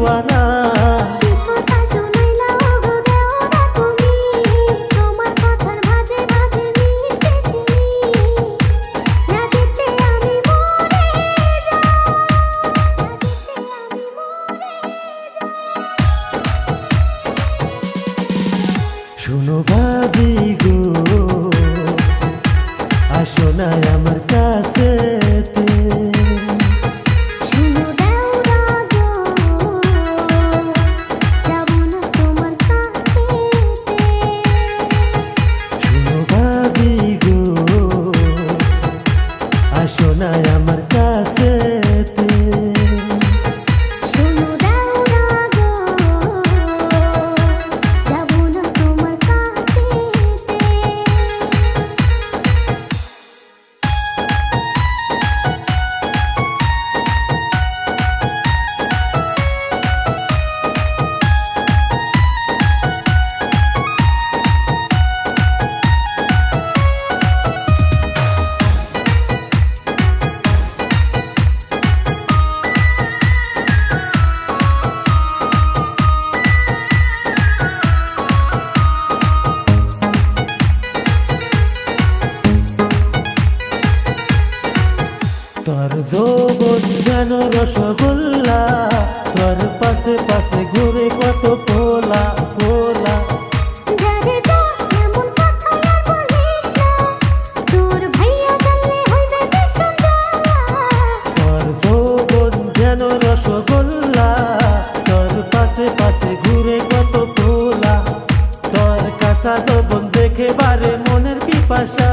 দিওয়ানা। শুনো ভাবি গো, আসো না আমার কাছেতে। শুনো দেওরা গো, যাবো না তোমার কাছেতে। শুনো ভাবি গো, আসো না আমার কাছেতে। শুনো দেওরা গো, যাবো না তোমার কাছেতে। তোর যৌবন যেন রসগোল্লা, তোর পাশে পাশে ঘুরে কত পোলা পোলা। যারে তো এমন কথা আর বলিস না, তোর ভাইয়া জানলে হইবে ভীষণ জ্বালা। তোর যৌবন যেন রসগোল্লা, তোর পাশে পাশে ঘুরে কত পোলা। তোর কাঁচা যৌবন দেখে বারে মনের পিপাসা,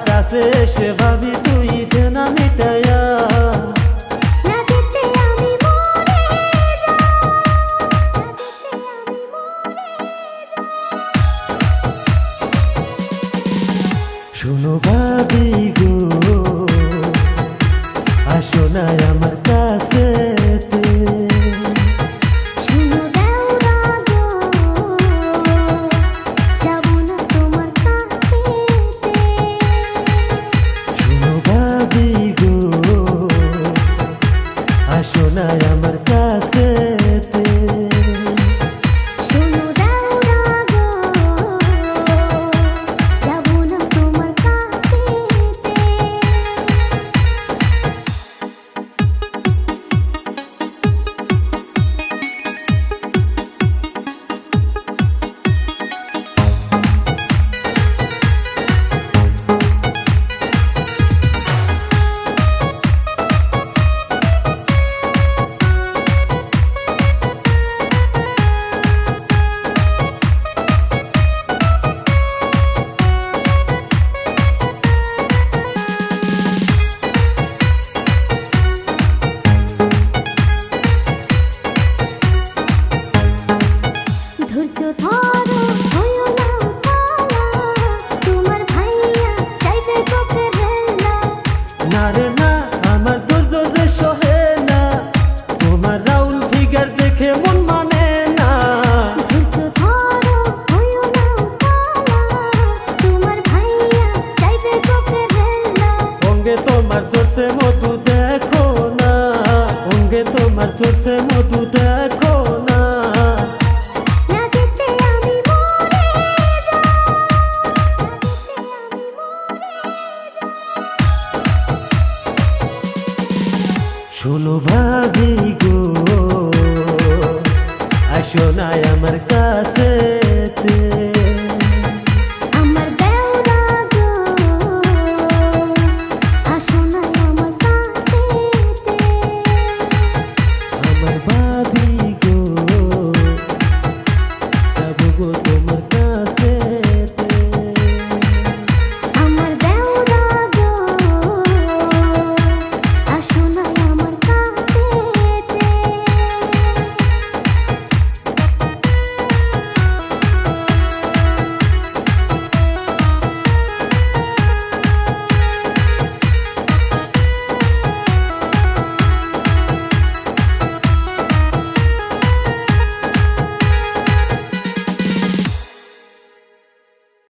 কাছে এসে ভাবি তুই দেনা মিটায়া। না দিতে আমি মরে যাই, না দিতে আমি মরে যাই। শুনো ভাবি গো, আসো না আমার কাছেতে। শুনো দেওরা গো, যাবো না তোমার কাছেতে। শুনো ভাবি গো, আসো না আমার কাছেতে। শুনো দেওরা গো, যাবো না তোমার কাছেতে। ধৈর্য ধরো, হইও না উতালা, তোমার ভাইয়া চাইবে তোকে রেলা। না রে না, আমার ধৈর্য যে সহে না, তোমার রাউল ফিগার দেখে মন মানে না। ধৈর্য ধরো, হইও না উতালা, তোমার ভাইয়া চাইবে তোকে রেলা। অঙ্গে তোমার জোরসে মধু দেখো না, অঙ্গে তোমার জোরসে মধু দেখো না। না দিতে আমি মরে যাই, না দিতে আমি মরে যাই। শোনো ভাবি গো, আসো না আমার কাছেতে।